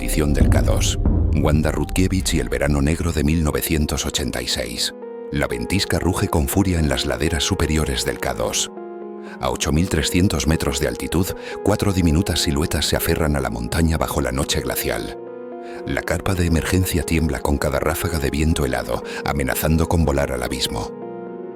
expedición del K2. Wanda Rutkiewicz y el verano negro de 1986. La ventisca ruge con furia en las laderas superiores del K2. A 8.300 metros de altitud, 4 diminutas siluetas se aferran a la montaña bajo la noche glacial. La carpa de emergencia tiembla con cada ráfaga de viento helado, amenazando con volar al abismo.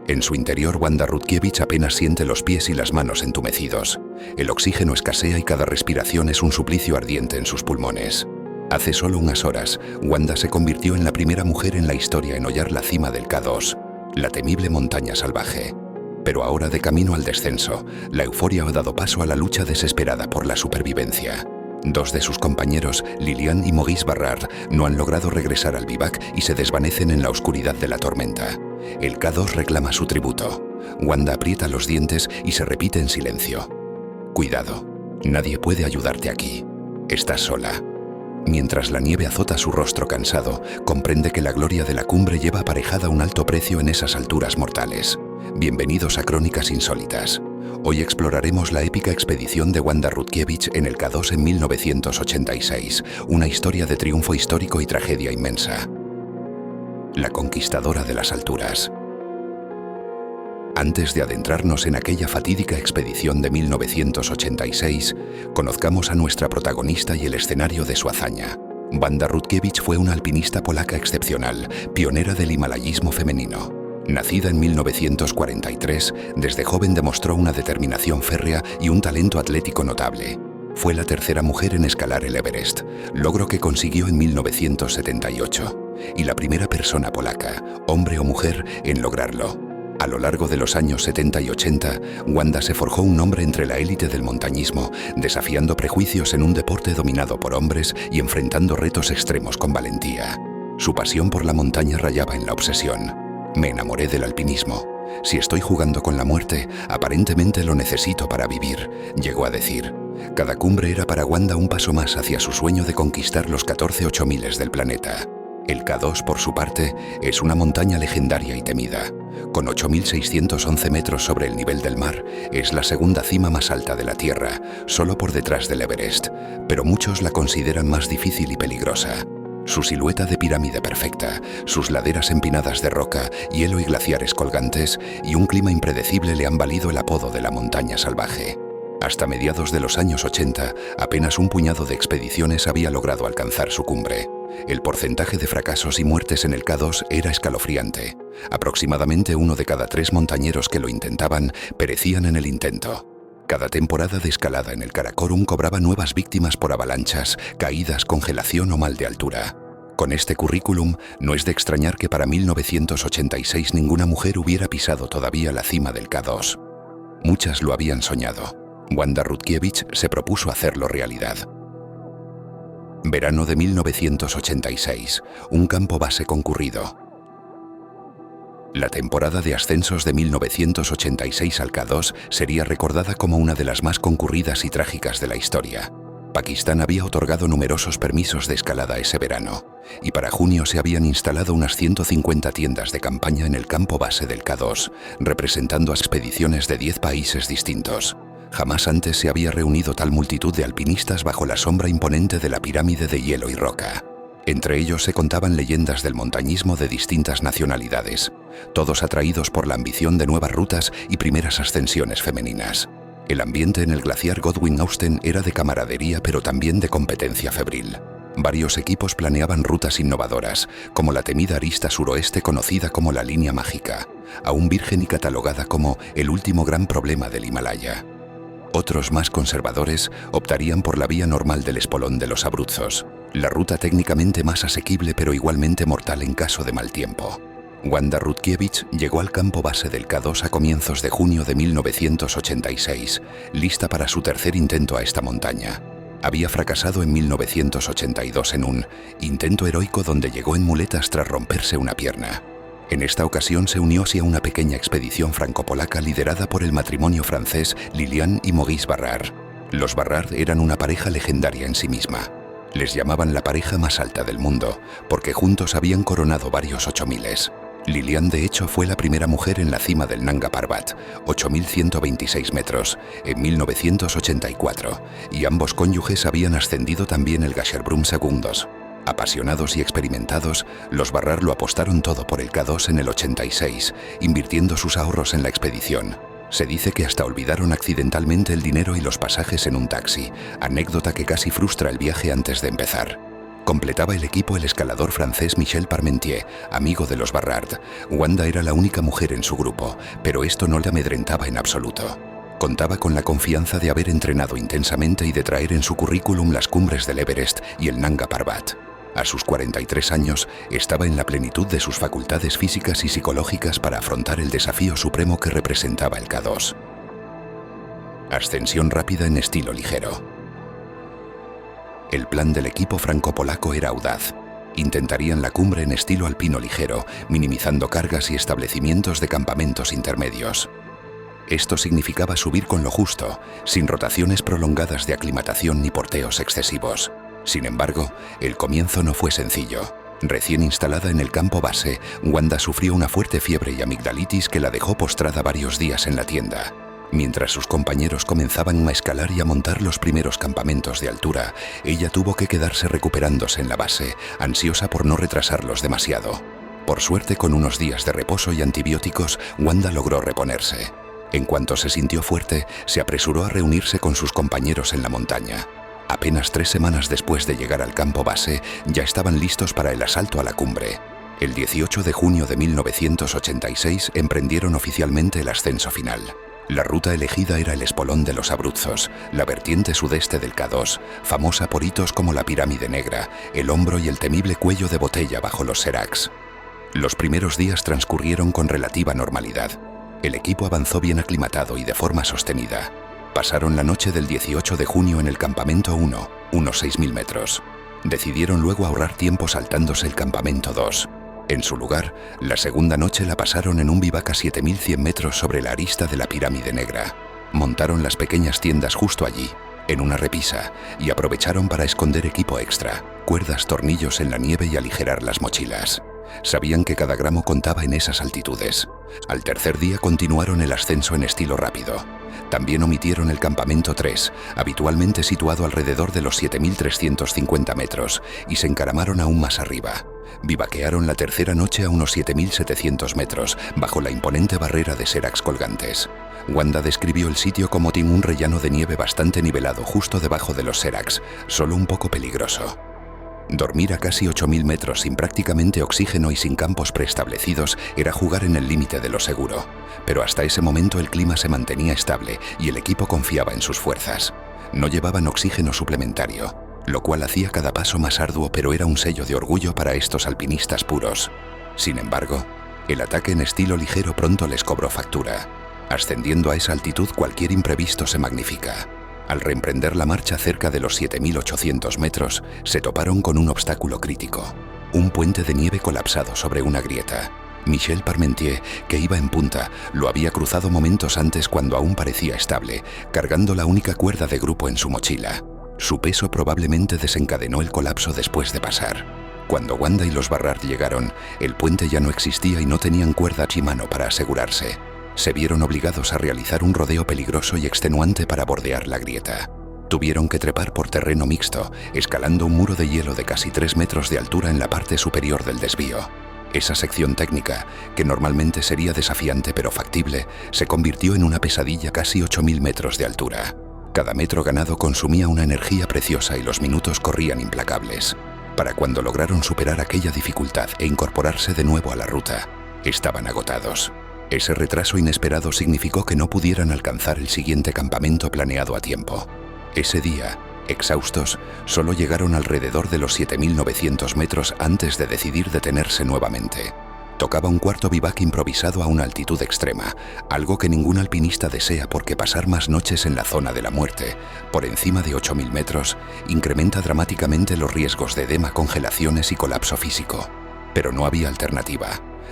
En su interior, Wanda Rutkiewicz apenas siente los pies y las manos entumecidos. El oxígeno escasea y cada respiración es un suplicio ardiente en sus pulmones. Hace solo unas horas, Wanda se convirtió en la primera mujer en la historia en hollar la cima del K2, la temible montaña salvaje. Pero ahora, de camino al descenso, la euforia ha dado paso a la lucha desesperada por la supervivencia. 2 de sus compañeros, Lilian y Maurice Barrard, no han logrado regresar al vivac y se desvanecen en la oscuridad de la tormenta. El K2 reclama su tributo. Wanda aprieta los dientes y se repite en silencio: cuidado, nadie puede ayudarte aquí. Estás sola. Mientras la nieve azota su rostro cansado, comprende que la gloria de la cumbre lleva aparejada un alto precio en esas alturas mortales. Bienvenidos a Crónicas Insólitas. Hoy exploraremos la épica expedición de Wanda Rutkiewicz en el K2 en 1986, una historia de triunfo histórico y tragedia inmensa. La conquistadora de las alturas. Antes de adentrarnos en aquella fatídica expedición de 1986, conozcamos a nuestra protagonista y el escenario de su hazaña. Wanda Rutkiewicz fue una alpinista polaca excepcional, pionera del himalayismo femenino. Nacida en 1943, desde joven demostró una determinación férrea y un talento atlético notable. Fue la tercera mujer en escalar el Everest, logro que consiguió en 1978, y la primera persona polaca, hombre o mujer, en lograrlo. A lo largo de los años 70 y 80, Wanda se forjó un nombre entre la élite del montañismo, desafiando prejuicios en un deporte dominado por hombres y enfrentando retos extremos con valentía. Su pasión por la montaña rayaba en la obsesión. Me enamoré del alpinismo. Si estoy jugando con la muerte, aparentemente lo necesito para vivir, llegó a decir. Cada cumbre era para Wanda un paso más hacia su sueño de conquistar los 14 8000 del planeta. El K2, por su parte, es una montaña legendaria y temida. Con 8.611 metros sobre el nivel del mar, es la segunda cima más alta de la Tierra, solo por detrás del Everest, pero muchos la consideran más difícil y peligrosa. Su silueta de pirámide perfecta, sus laderas empinadas de roca, hielo y glaciares colgantes, y un clima impredecible le han valido el apodo de la montaña salvaje. Hasta mediados de los años 80, apenas un puñado de expediciones había logrado alcanzar su cumbre. El porcentaje de fracasos y muertes en el K2 era escalofriante. Aproximadamente 1 de cada 3 montañeros que lo intentaban perecían en el intento. Cada temporada de escalada en el Karakorum cobraba nuevas víctimas por avalanchas, caídas, congelación o mal de altura. Con este currículum, no es de extrañar que para 1986 ninguna mujer hubiera pisado todavía la cima del K2. Muchas lo habían soñado. Wanda Rutkiewicz se propuso hacerlo realidad. Verano de 1986, un campo base concurrido. La temporada de ascensos de 1986 al K2 sería recordada como una de las más concurridas y trágicas de la historia. Pakistán había otorgado numerosos permisos de escalada ese verano, y para junio se habían instalado unas 150 tiendas de campaña en el campo base del K2, representando a expediciones de 10 países distintos. Jamás antes se había reunido tal multitud de alpinistas bajo la sombra imponente de la pirámide de hielo y roca. Entre ellos se contaban leyendas del montañismo de distintas nacionalidades, todos atraídos por la ambición de nuevas rutas y primeras ascensiones femeninas. El ambiente en el glaciar Godwin-Austen era de camaradería pero también de competencia febril. Varios equipos planeaban rutas innovadoras, como la temida arista suroeste conocida como la Línea Mágica, aún virgen y catalogada como el último gran problema del Himalaya. Otros, más conservadores, optarían por la vía normal del espolón de los Abruzos, la ruta técnicamente más asequible pero igualmente mortal en caso de mal tiempo. Wanda Rutkiewicz llegó al campo base del K2 a comienzos de junio de 1986, lista para su tercer intento a esta montaña. Había fracasado en 1982 en un intento heroico donde llegó en muletas tras romperse una pierna. En esta ocasión se unió así a una pequeña expedición franco-polaca liderada por el matrimonio francés Lilian y Maurice Barrard. Los Barrard eran una pareja legendaria en sí misma. Les llamaban la pareja más alta del mundo, porque juntos habían coronado varios 8000. Lilian, de hecho, fue la primera mujer en la cima del Nanga Parbat, 8.126 metros, en 1984, y ambos cónyuges habían ascendido también el Gasherbrum segundos. Apasionados y experimentados, los Barrard lo apostaron todo por el K2 en el 86, invirtiendo sus ahorros en la expedición. Se dice que hasta olvidaron accidentalmente el dinero y los pasajes en un taxi, anécdota que casi frustra el viaje antes de empezar. Completaba el equipo el escalador francés Michel Parmentier, amigo de los Barrard. Wanda era la única mujer en su grupo, pero esto no le amedrentaba en absoluto. Contaba con la confianza de haber entrenado intensamente y de traer en su currículum las cumbres del Everest y el Nanga Parbat. A sus 43 años, estaba en la plenitud de sus facultades físicas y psicológicas para afrontar el desafío supremo que representaba el K2. Ascensión rápida en estilo ligero. El plan del equipo franco-polaco era audaz. Intentarían la cumbre en estilo alpino ligero, minimizando cargas y establecimientos de campamentos intermedios. Esto significaba subir con lo justo, sin rotaciones prolongadas de aclimatación ni porteos excesivos. Sin embargo, el comienzo no fue sencillo. Recién instalada en el campo base, Wanda sufrió una fuerte fiebre y amigdalitis que la dejó postrada varios días en la tienda. Mientras sus compañeros comenzaban a escalar y a montar los primeros campamentos de altura, ella tuvo que quedarse recuperándose en la base, ansiosa por no retrasarlos demasiado. Por suerte, con unos días de reposo y antibióticos, Wanda logró reponerse. En cuanto se sintió fuerte, se apresuró a reunirse con sus compañeros en la montaña. Apenas 3 semanas después de llegar al campo base, ya estaban listos para el asalto a la cumbre. El 18 de junio de 1986 emprendieron oficialmente el ascenso final. La ruta elegida era el espolón de los Abruzzos, la vertiente sudeste del K2, famosa por hitos como la Pirámide Negra, el hombro y el temible cuello de botella bajo los seracs. Los primeros días transcurrieron con relativa normalidad. El equipo avanzó bien aclimatado y de forma sostenida. Pasaron la noche del 18 de junio en el campamento 1, unos 6.000 metros. Decidieron luego ahorrar tiempo saltándose el campamento 2. En su lugar, la segunda noche la pasaron en un bivac a 7.100 metros sobre la arista de la Pirámide Negra. Montaron las pequeñas tiendas justo allí, en una repisa, y aprovecharon para esconder equipo extra, cuerdas, tornillos en la nieve y aligerar las mochilas. Sabían que cada gramo contaba en esas altitudes. Al tercer día continuaron el ascenso en estilo rápido. También omitieron el campamento 3, habitualmente situado alrededor de los 7.350 metros, y se encaramaron aún más arriba. Bivaquearon la tercera noche a unos 7.700 metros, bajo la imponente barrera de seracs colgantes. Wanda describió el sitio como un rellano de nieve bastante nivelado justo debajo de los seracs, solo un poco peligroso. Dormir a casi 8.000 metros sin prácticamente oxígeno y sin campos preestablecidos era jugar en el límite de lo seguro. Pero hasta ese momento el clima se mantenía estable y el equipo confiaba en sus fuerzas. No llevaban oxígeno suplementario, lo cual hacía cada paso más arduo, pero era un sello de orgullo para estos alpinistas puros. Sin embargo, el ataque en estilo ligero pronto les cobró factura. Ascendiendo a esa altitud, cualquier imprevisto se magnifica. Al reemprender la marcha cerca de los 7.800 metros, se toparon con un obstáculo crítico: un puente de nieve colapsado sobre una grieta. Michel Parmentier, que iba en punta, lo había cruzado momentos antes cuando aún parecía estable, cargando la única cuerda de grupo en su mochila. Su peso probablemente desencadenó el colapso después de pasar. Cuando Wanda y los Barrard llegaron, el puente ya no existía y no tenían cuerda a mano para asegurarse. Se vieron obligados a realizar un rodeo peligroso y extenuante para bordear la grieta. Tuvieron que trepar por terreno mixto, escalando un muro de hielo de casi 3 metros de altura en la parte superior del desvío. Esa sección técnica, que normalmente sería desafiante pero factible, se convirtió en una pesadilla casi 8.000 metros de altura. Cada metro ganado consumía una energía preciosa y los minutos corrían implacables. Para cuando lograron superar aquella dificultad e incorporarse de nuevo a la ruta, estaban agotados. Ese retraso inesperado significó que no pudieran alcanzar el siguiente campamento planeado a tiempo. Ese día, exhaustos, solo llegaron alrededor de los 7.900 metros antes de decidir detenerse nuevamente. Tocaba un cuarto bivac improvisado a una altitud extrema, algo que ningún alpinista desea porque pasar más noches en la zona de la muerte, por encima de 8.000 metros, incrementa dramáticamente los riesgos de edema, congelaciones y colapso físico. Pero no había alternativa.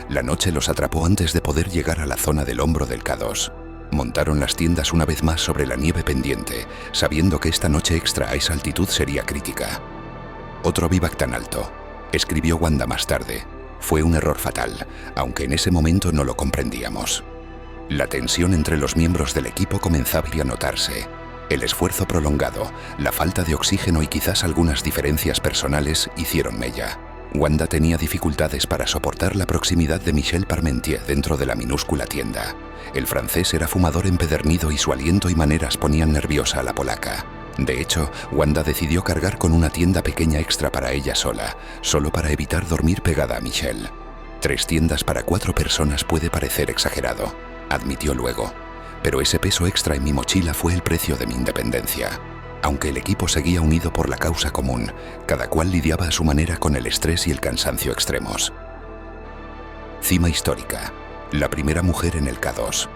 La noche los atrapó antes de poder llegar a la zona del hombro del K2. Montaron las tiendas una vez más sobre la nieve pendiente, sabiendo que esta noche extra a esa altitud sería crítica. Otro bivac tan alto, escribió Wanda más tarde. Fue un error fatal, aunque en ese momento no lo comprendíamos. La tensión entre los miembros del equipo comenzaba a notarse. El esfuerzo prolongado, la falta de oxígeno y quizás algunas diferencias personales hicieron mella. Wanda tenía dificultades para soportar la proximidad de Michel Parmentier dentro de la minúscula tienda. El francés era fumador empedernido y su aliento y maneras ponían nerviosa a la polaca. De hecho, Wanda decidió cargar con una tienda pequeña extra para ella sola, solo para evitar dormir pegada a Michel. 3 tiendas para 4 personas puede parecer exagerado, admitió luego, pero ese peso extra en mi mochila fue el precio de mi independencia. Aunque el equipo seguía unido por la causa común, cada cual lidiaba a su manera con el estrés y el cansancio extremos. Cima histórica. La primera mujer en el K2.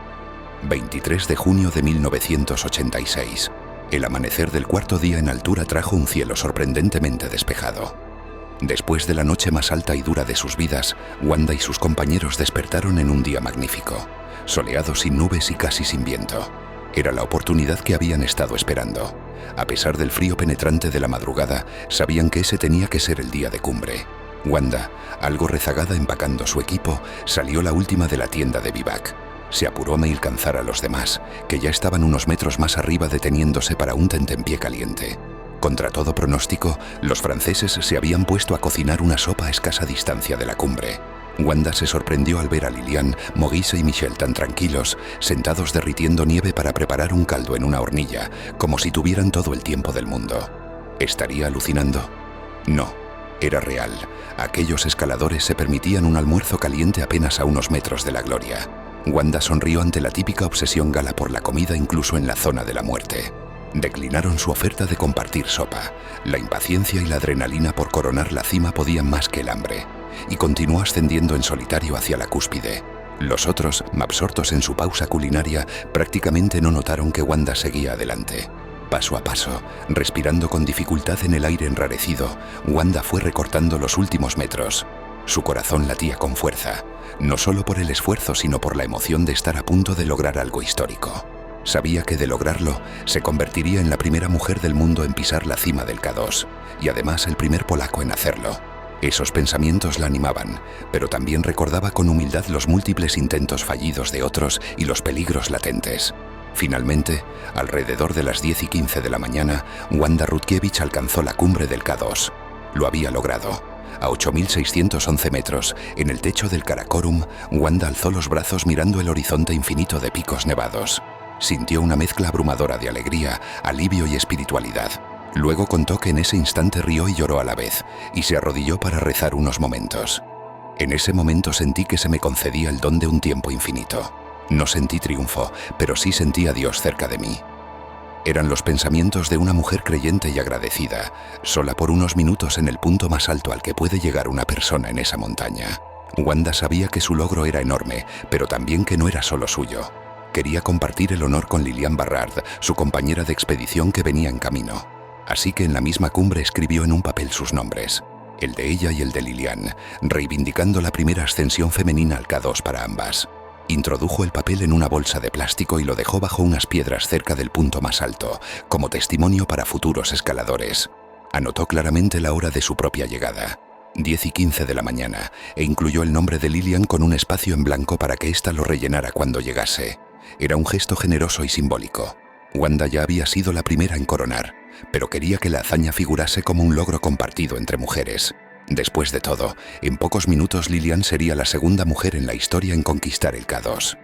23 de junio de 1986. El amanecer del cuarto día en altura trajo un cielo sorprendentemente despejado. Después de la noche más alta y dura de sus vidas, Wanda y sus compañeros despertaron en un día magnífico, soleado sin nubes y casi sin viento. Era la oportunidad que habían estado esperando. A pesar del frío penetrante de la madrugada, sabían que ese tenía que ser el día de cumbre. Wanda, algo rezagada empacando su equipo, salió la última de la tienda de vivac. Se apuró a alcanzar a los demás, que ya estaban unos metros más arriba deteniéndose para un tentempié caliente. Contra todo pronóstico, los franceses se habían puesto a cocinar una sopa a escasa distancia de la cumbre. Wanda se sorprendió al ver a Lilian, Maurice y Michel tan tranquilos, sentados derritiendo nieve para preparar un caldo en una hornilla, como si tuvieran todo el tiempo del mundo. ¿Estaría alucinando? No, era real. Aquellos escaladores se permitían un almuerzo caliente apenas a unos metros de la gloria. Wanda sonrió ante la típica obsesión gala por la comida incluso en la zona de la muerte. Declinaron su oferta de compartir sopa. La impaciencia y la adrenalina por coronar la cima podían más que el hambre, y continuó ascendiendo en solitario hacia la cúspide. Los otros, absortos en su pausa culinaria, prácticamente no notaron que Wanda seguía adelante. Paso a paso, respirando con dificultad en el aire enrarecido, Wanda fue recortando los últimos metros. Su corazón latía con fuerza, no solo por el esfuerzo sino por la emoción de estar a punto de lograr algo histórico. Sabía que de lograrlo, se convertiría en la primera mujer del mundo en pisar la cima del K2, y además el primer polaco en hacerlo. Esos pensamientos la animaban, pero también recordaba con humildad los múltiples intentos fallidos de otros y los peligros latentes. Finalmente, alrededor de las 10:15 de la mañana, Wanda Rutkiewicz alcanzó la cumbre del K2. Lo había logrado. A 8.611 metros, en el techo del Karakorum, Wanda alzó los brazos mirando el horizonte infinito de picos nevados. Sintió una mezcla abrumadora de alegría, alivio y espiritualidad. Luego contó que en ese instante rió y lloró a la vez, y se arrodilló para rezar unos momentos. En ese momento sentí que se me concedía el don de un tiempo infinito. No sentí triunfo, pero sí sentí a Dios cerca de mí. Eran los pensamientos de una mujer creyente y agradecida, sola por unos minutos en el punto más alto al que puede llegar una persona en esa montaña. Wanda sabía que su logro era enorme, pero también que no era solo suyo. Quería compartir el honor con Lilian Barrard, su compañera de expedición que venía en camino. Así que en la misma cumbre escribió en un papel sus nombres, el de ella y el de Lilian, reivindicando la primera ascensión femenina al K2 para ambas. Introdujo el papel en una bolsa de plástico y lo dejó bajo unas piedras cerca del punto más alto, como testimonio para futuros escaladores. Anotó claramente la hora de su propia llegada, 10:15 de la mañana, e incluyó el nombre de Lilian con un espacio en blanco para que ésta lo rellenara cuando llegase. Era un gesto generoso y simbólico. Wanda ya había sido la primera en coronar, pero quería que la hazaña figurase como un logro compartido entre mujeres. Después de todo, en pocos minutos Lilian sería la segunda mujer en la historia en conquistar el K2.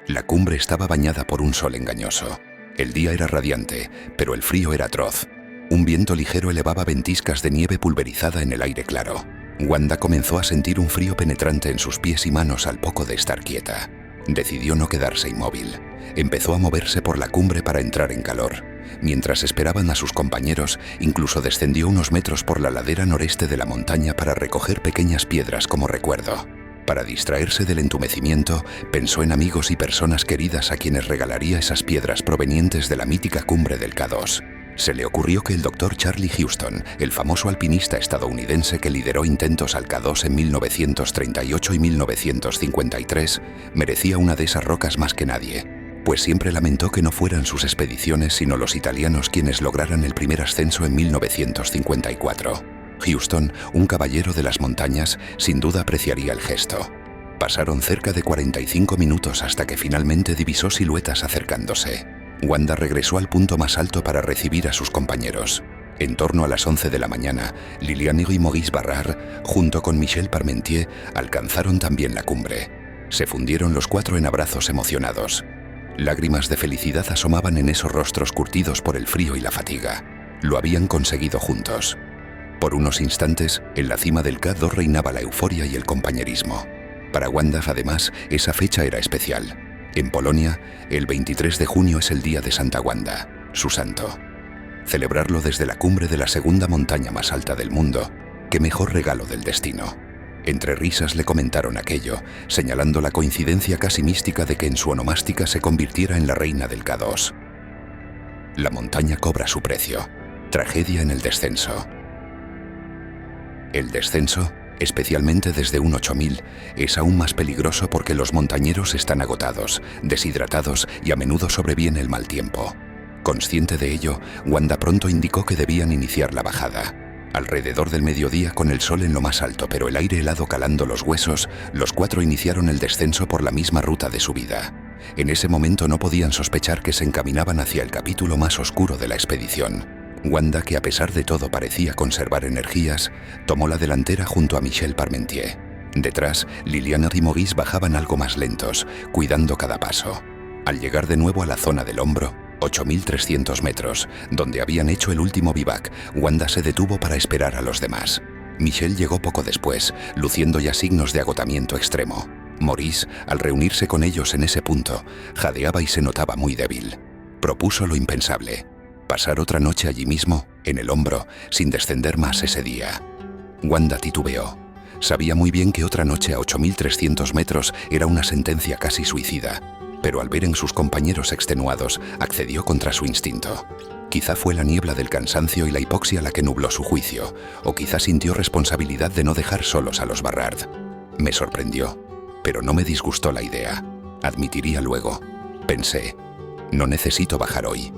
La cumbre estaba bañada por un sol engañoso. El día era radiante, pero el frío era atroz. Un viento ligero elevaba ventiscas de nieve pulverizada en el aire claro. Wanda comenzó a sentir un frío penetrante en sus pies y manos al poco de estar quieta. Decidió no quedarse inmóvil. Empezó a moverse por la cumbre para entrar en calor. Mientras esperaban a sus compañeros, incluso descendió unos metros por la ladera noreste de la montaña para recoger pequeñas piedras como recuerdo. Para distraerse del entumecimiento, pensó en amigos y personas queridas a quienes regalaría esas piedras provenientes de la mítica cumbre del K2. Se le ocurrió que el Dr. Charlie Houston, el famoso alpinista estadounidense que lideró intentos al K2 en 1938 y 1953, merecía una de esas rocas más que nadie, pues siempre lamentó que no fueran sus expediciones sino los italianos quienes lograran el primer ascenso en 1954. Houston, un caballero de las montañas, sin duda apreciaría el gesto. Pasaron cerca de 45 minutos hasta que finalmente divisó siluetas acercándose. Wanda regresó al punto más alto para recibir a sus compañeros. En torno a las 11 de la mañana, Liliane y Maurice Barrard, junto con Michel Parmentier, alcanzaron también la cumbre. Se fundieron los cuatro en abrazos emocionados. Lágrimas de felicidad asomaban en esos rostros curtidos por el frío y la fatiga. Lo habían conseguido juntos. Por unos instantes, en la cima del K2 reinaba la euforia y el compañerismo. Para Wanda, además, esa fecha era especial. En Polonia, el 23 de junio es el día de Santa Wanda, su santo. Celebrarlo desde la cumbre de la segunda montaña más alta del mundo, qué mejor regalo del destino. Entre risas le comentaron aquello, señalando la coincidencia casi mística de que en su onomástica se convirtiera en la reina del K2. La montaña cobra su precio. Tragedia en el descenso. El descenso, especialmente desde un 8000, es aún más peligroso porque los montañeros están agotados, deshidratados y a menudo sobreviene el mal tiempo. Consciente de ello, Wanda pronto indicó que debían iniciar la bajada. Alrededor del mediodía, con el sol en lo más alto pero el aire helado calando los huesos, los cuatro iniciaron el descenso por la misma ruta de subida. En ese momento no podían sospechar que se encaminaban hacia el capítulo más oscuro de la expedición. Wanda, que a pesar de todo parecía conservar energías, tomó la delantera junto a Michel Parmentier. Detrás, Liliane y Maurice bajaban algo más lentos, cuidando cada paso. Al llegar de nuevo a la zona del hombro, 8.300 metros, donde habían hecho el último vivac, Wanda se detuvo para esperar a los demás. Michel llegó poco después, luciendo ya signos de agotamiento extremo. Maurice, al reunirse con ellos en ese punto, jadeaba y se notaba muy débil. Propuso lo impensable: pasar otra noche allí mismo, en el hombro, sin descender más ese día. Wanda titubeó. Sabía muy bien que otra noche a 8.300 metros era una sentencia casi suicida, pero al ver en sus compañeros extenuados, accedió contra su instinto. Quizá fue la niebla del cansancio y la hipoxia la que nubló su juicio, o quizá sintió responsabilidad de no dejar solos a los Barrard. Me sorprendió, pero no me disgustó la idea. Admitiría luego. Pensé, no necesito bajar hoy.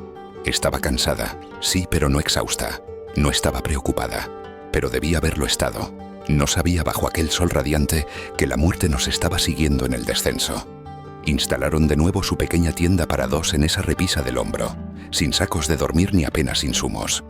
Estaba cansada, sí, pero no exhausta. No estaba preocupada, pero debía haberlo estado. No sabía bajo aquel sol radiante que la muerte nos estaba siguiendo en el descenso. Instalaron de nuevo su pequeña tienda para dos en esa repisa del hombro, sin sacos de dormir ni apenas insumos.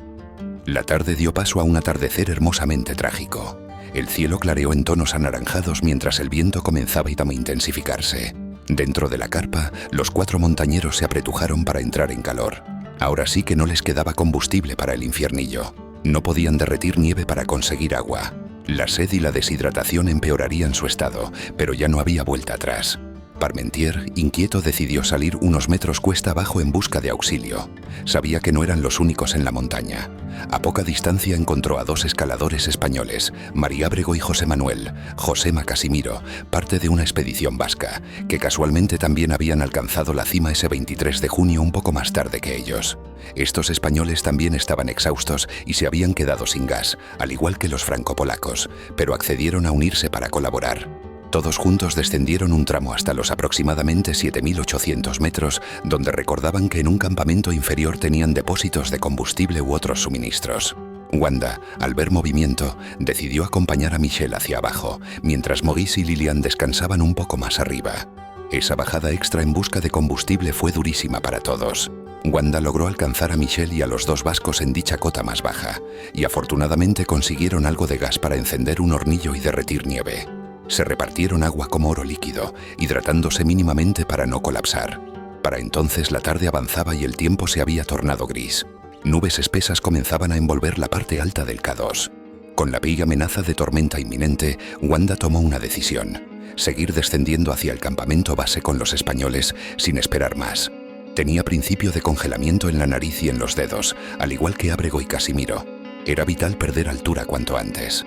La tarde dio paso a un atardecer hermosamente trágico. El cielo clareó en tonos anaranjados mientras el viento comenzaba a intensificarse. Dentro de la carpa, los cuatro montañeros se apretujaron para entrar en calor. Ahora sí que no les quedaba combustible para el infiernillo. No podían derretir nieve para conseguir agua. La sed y la deshidratación empeorarían su estado, pero ya no había vuelta atrás. Parmentier, inquieto, decidió salir unos metros cuesta abajo en busca de auxilio. Sabía que no eran los únicos en la montaña. A poca distancia encontró a dos escaladores españoles, María Ábrego y José Manuel, Josema Casimiro, parte de una expedición vasca, que casualmente también habían alcanzado la cima ese 23 de junio un poco más tarde que ellos. Estos españoles también estaban exhaustos y se habían quedado sin gas, al igual que los franco-polacos, pero accedieron a unirse para colaborar. Todos juntos descendieron un tramo hasta los aproximadamente 7.800 metros, donde recordaban que en un campamento inferior tenían depósitos de combustible u otros suministros. Wanda, al ver movimiento, decidió acompañar a Michel hacia abajo, mientras Maurice y Liliane descansaban un poco más arriba. Esa bajada extra en busca de combustible fue durísima para todos. Wanda logró alcanzar a Michel y a los dos vascos en dicha cota más baja, y afortunadamente consiguieron algo de gas para encender un hornillo y derretir nieve. Se repartieron agua como oro líquido, hidratándose mínimamente para no colapsar. Para entonces la tarde avanzaba y el tiempo se había tornado gris. Nubes espesas comenzaban a envolver la parte alta del K2. Con la viva amenaza de tormenta inminente, Wanda tomó una decisión: seguir descendiendo hacia el campamento base con los españoles sin esperar más. Tenía principio de congelamiento en la nariz y en los dedos, al igual que Ábrego y Casimiro. Era vital perder altura cuanto antes.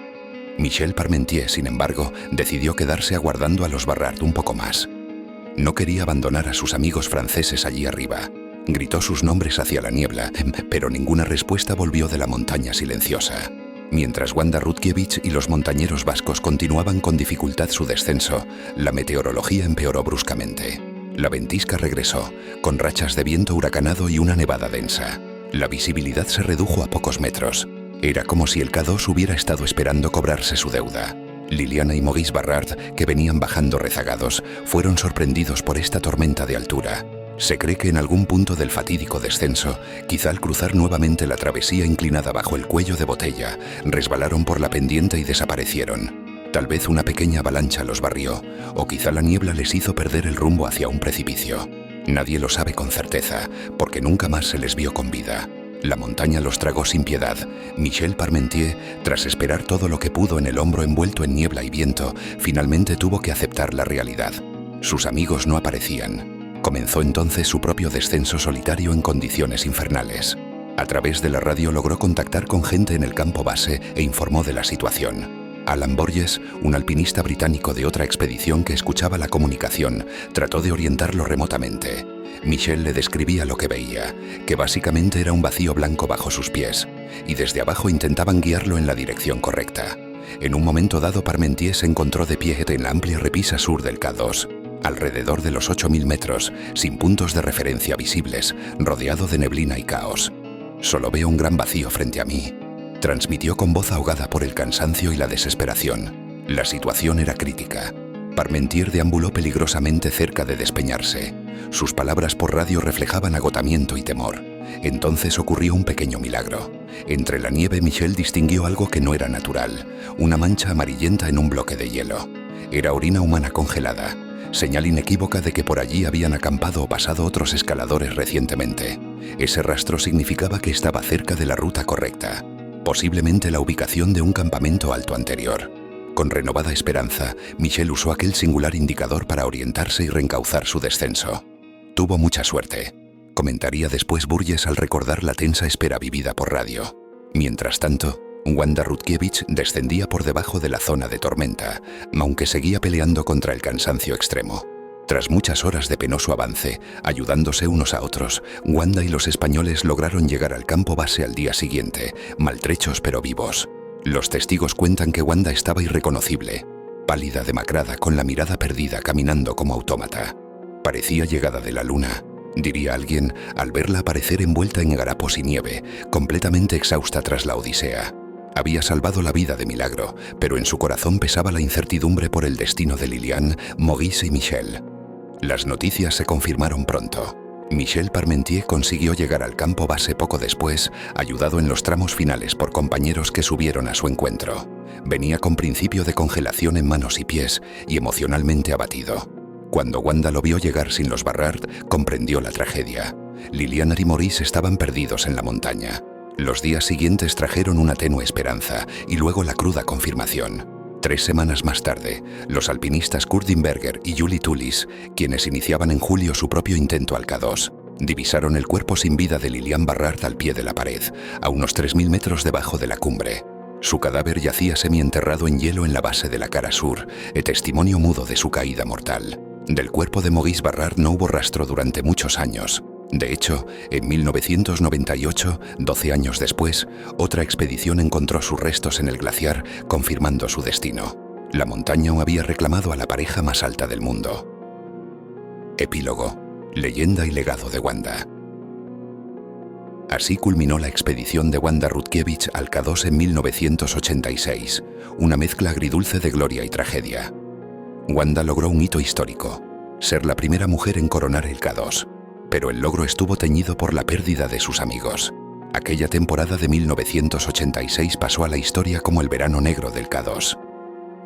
Michel Parmentier, sin embargo, decidió quedarse aguardando a los Barrard un poco más. No quería abandonar a sus amigos franceses allí arriba. Gritó sus nombres hacia la niebla, pero ninguna respuesta volvió de la montaña silenciosa. Mientras Wanda Rutkiewicz y los montañeros vascos continuaban con dificultad su descenso, la meteorología empeoró bruscamente. La ventisca regresó, con rachas de viento huracanado y una nevada densa. La visibilidad se redujo a pocos metros. Era como si el K2 hubiera estado esperando cobrarse su deuda. Liliana y Maurice Barrard, que venían bajando rezagados, fueron sorprendidos por esta tormenta de altura. Se cree que en algún punto del fatídico descenso, quizá al cruzar nuevamente la travesía inclinada bajo el cuello de botella, resbalaron por la pendiente y desaparecieron. Tal vez una pequeña avalancha los barrió, o quizá la niebla les hizo perder el rumbo hacia un precipicio. Nadie lo sabe con certeza, porque nunca más se les vio con vida. La montaña los tragó sin piedad. Michel Parmentier, tras esperar todo lo que pudo en el hombro envuelto en niebla y viento, finalmente tuvo que aceptar la realidad. Sus amigos no aparecían. Comenzó entonces su propio descenso solitario en condiciones infernales. A través de la radio logró contactar con gente en el campo base e informó de la situación. Alan Borges, un alpinista británico de otra expedición que escuchaba la comunicación, trató de orientarlo remotamente. Michel le describía lo que veía, que básicamente era un vacío blanco bajo sus pies, y desde abajo intentaban guiarlo en la dirección correcta. En un momento dado, Parmentier se encontró de pie en la amplia repisa sur del K2, alrededor de los 8.000 metros, sin puntos de referencia visibles, rodeado de neblina y caos. «Solo veo un gran vacío frente a mí», transmitió con voz ahogada por el cansancio y la desesperación. La situación era crítica. Parmentier deambuló peligrosamente cerca de despeñarse. Sus palabras por radio reflejaban agotamiento y temor. Entonces ocurrió un pequeño milagro. Entre la nieve, Michel distinguió algo que no era natural, una mancha amarillenta en un bloque de hielo. Era orina humana congelada, señal inequívoca de que por allí habían acampado o pasado otros escaladores recientemente. Ese rastro significaba que estaba cerca de la ruta correcta, posiblemente la ubicación de un campamento alto anterior. Con renovada esperanza, Michel usó aquel singular indicador para orientarse y reencauzar su descenso. Tuvo mucha suerte, comentaría después Burgess al recordar la tensa espera vivida por radio. Mientras tanto, Wanda Rutkiewicz descendía por debajo de la zona de tormenta, aunque seguía peleando contra el cansancio extremo. Tras muchas horas de penoso avance, ayudándose unos a otros, Wanda y los españoles lograron llegar al campo base al día siguiente, maltrechos pero vivos. Los testigos cuentan que Wanda estaba irreconocible, pálida, demacrada, con la mirada perdida, caminando como autómata. Parecía llegada de la luna, diría alguien, al verla aparecer envuelta en harapos y nieve, completamente exhausta tras la odisea. Había salvado la vida de milagro, pero en su corazón pesaba la incertidumbre por el destino de Liliane, Maurice y Michel. Las noticias se confirmaron pronto. Michel Parmentier consiguió llegar al campo base poco después, ayudado en los tramos finales por compañeros que subieron a su encuentro. Venía con principio de congelación en manos y pies y emocionalmente abatido. Cuando Wanda lo vio llegar sin los Barrard, comprendió la tragedia. Liliane y Maurice estaban perdidos en la montaña. Los días siguientes trajeron una tenue esperanza y luego la cruda confirmación. 3 semanas más tarde, los alpinistas Kurt Dimberger y Julie Tullis, quienes iniciaban en julio su propio intento al K2, divisaron el cuerpo sin vida de Liliane Barrard al pie de la pared, a unos 3.000 metros debajo de la cumbre. Su cadáver yacía semienterrado en hielo en la base de la cara sur, testimonio mudo de su caída mortal. Del cuerpo de Maurice Barrard no hubo rastro durante muchos años. De hecho, en 1998, 12 años después, otra expedición encontró sus restos en el glaciar, confirmando su destino. La montaña había reclamado a la pareja más alta del mundo. Epílogo. Leyenda y legado de Wanda. Así culminó la expedición de Wanda Rutkiewicz al K2 en 1986, una mezcla agridulce de gloria y tragedia. Wanda logró un hito histórico, ser la primera mujer en coronar el K2. Pero el logro estuvo teñido por la pérdida de sus amigos. Aquella temporada de 1986 pasó a la historia como el verano negro del K2.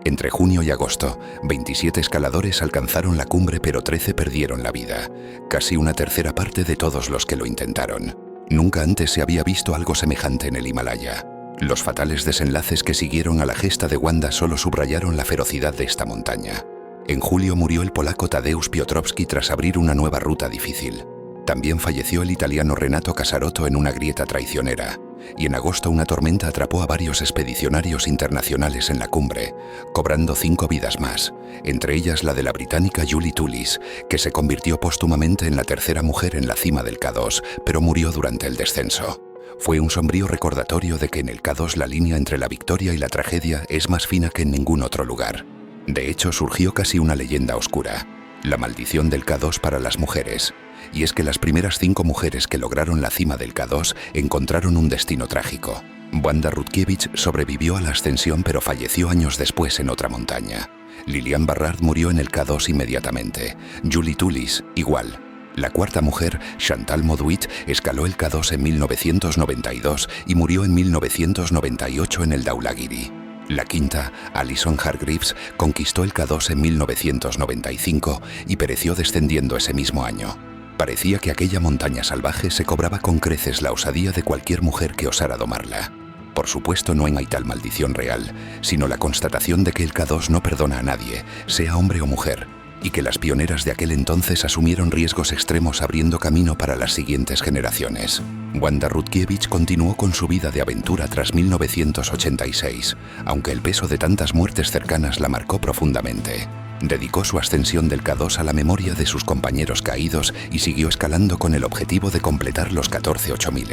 Entre junio y agosto, 27 escaladores alcanzaron la cumbre, pero 13 perdieron la vida, casi una tercera parte de todos los que lo intentaron. Nunca antes se había visto algo semejante en el Himalaya. Los fatales desenlaces que siguieron a la gesta de Wanda solo subrayaron la ferocidad de esta montaña. En julio murió el polaco Tadeusz Piotrowski tras abrir una nueva ruta difícil. También falleció el italiano Renato Casarotto en una grieta traicionera. Y en agosto una tormenta atrapó a varios expedicionarios internacionales en la cumbre, cobrando 5 vidas más, entre ellas la de la británica Julie Tullis, que se convirtió póstumamente en la tercera mujer en la cima del K2, pero murió durante el descenso. Fue un sombrío recordatorio de que en el K2 la línea entre la victoria y la tragedia es más fina que en ningún otro lugar. De hecho, surgió casi una leyenda oscura, la maldición del K2 para las mujeres. Y es que las primeras 5 mujeres que lograron la cima del K2 encontraron un destino trágico. Wanda Rutkiewicz sobrevivió a la ascensión pero falleció años después en otra montaña. Liliane Barrard murió en el K2 inmediatamente. Julie Tullis, igual. La cuarta mujer, Chantal Mauduit, escaló el K2 en 1992 y murió en 1998 en el Dhaulagiri. La quinta, Alison Hargreaves, conquistó el K2 en 1995 y pereció descendiendo ese mismo año. Parecía que aquella montaña salvaje se cobraba con creces la osadía de cualquier mujer que osara domarla. Por supuesto, no hay tal maldición real, sino la constatación de que el K2 no perdona a nadie, sea hombre o mujer, y que las pioneras de aquel entonces asumieron riesgos extremos abriendo camino para las siguientes generaciones. Wanda Rutkiewicz continuó con su vida de aventura tras 1986, aunque el peso de tantas muertes cercanas la marcó profundamente. Dedicó su ascensión del K2 a la memoria de sus compañeros caídos y siguió escalando con el objetivo de completar los 14 8000.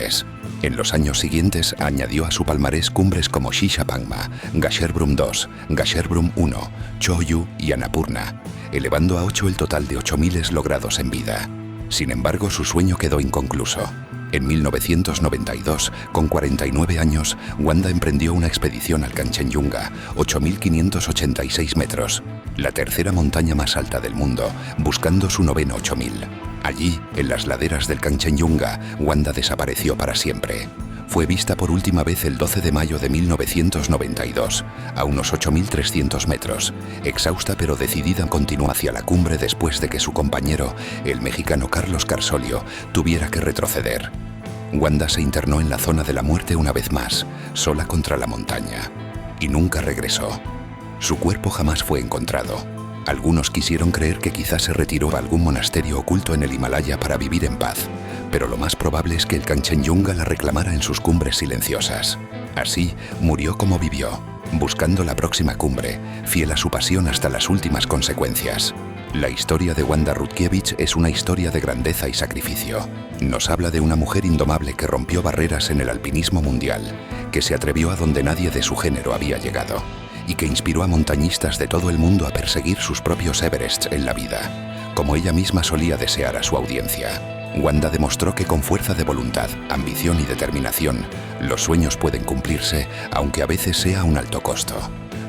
En los años siguientes añadió a su palmarés cumbres como Shishapangma, Gasherbrum II, Gasherbrum I, Choyu y Annapurna, elevando a 8 el total de 8000 logrados en vida. Sin embargo, su sueño quedó inconcluso. En 1992, con 49 años, Wanda emprendió una expedición al Kanchenjunga, 8.586 metros, la tercera montaña más alta del mundo, buscando su noveno 8000. Allí, en las laderas del Kanchenjunga, Wanda desapareció para siempre. Fue vista por última vez el 12 de mayo de 1992, a unos 8.300 metros. Exhausta pero decidida, continuó hacia la cumbre después de que su compañero, el mexicano Carlos Carsolio, tuviera que retroceder. Wanda se internó en la zona de la muerte una vez más, sola contra la montaña, y nunca regresó. Su cuerpo jamás fue encontrado. Algunos quisieron creer que quizás se retiró a algún monasterio oculto en el Himalaya para vivir en paz, pero lo más probable es que el Kanchenjunga la reclamara en sus cumbres silenciosas. Así, murió como vivió, buscando la próxima cumbre, fiel a su pasión hasta las últimas consecuencias. La historia de Wanda Rutkiewicz es una historia de grandeza y sacrificio. Nos habla de una mujer indomable que rompió barreras en el alpinismo mundial, que se atrevió a donde nadie de su género había llegado, y que inspiró a montañistas de todo el mundo a perseguir sus propios Everests en la vida, como ella misma solía desear a su audiencia. Wanda demostró que con fuerza de voluntad, ambición y determinación, los sueños pueden cumplirse, aunque a veces sea a un alto costo.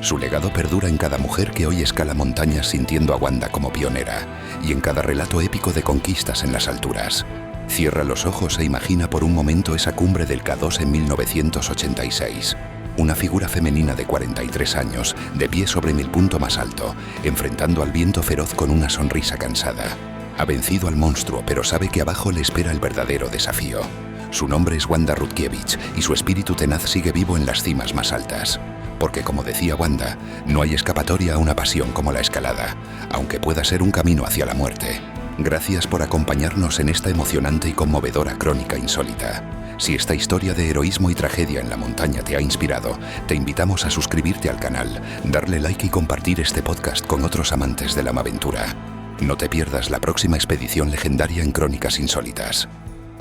Su legado perdura en cada mujer que hoy escala montañas sintiendo a Wanda como pionera, y en cada relato épico de conquistas en las alturas. Cierra los ojos e imagina por un momento esa cumbre del K2 en 1986. Una figura femenina de 43 años, de pie sobre el punto más alto, enfrentando al viento feroz con una sonrisa cansada. Ha vencido al monstruo, pero sabe que abajo le espera el verdadero desafío. Su nombre es Wanda Rutkiewicz y su espíritu tenaz sigue vivo en las cimas más altas. Porque, como decía Wanda, no hay escapatoria a una pasión como la escalada, aunque pueda ser un camino hacia la muerte. Gracias por acompañarnos en esta emocionante y conmovedora crónica insólita. Si esta historia de heroísmo y tragedia en la montaña te ha inspirado, te invitamos a suscribirte al canal, darle like y compartir este podcast con otros amantes de la aventura. No te pierdas la próxima expedición legendaria en Crónicas Insólitas.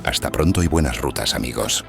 Hasta pronto y buenas rutas, amigos.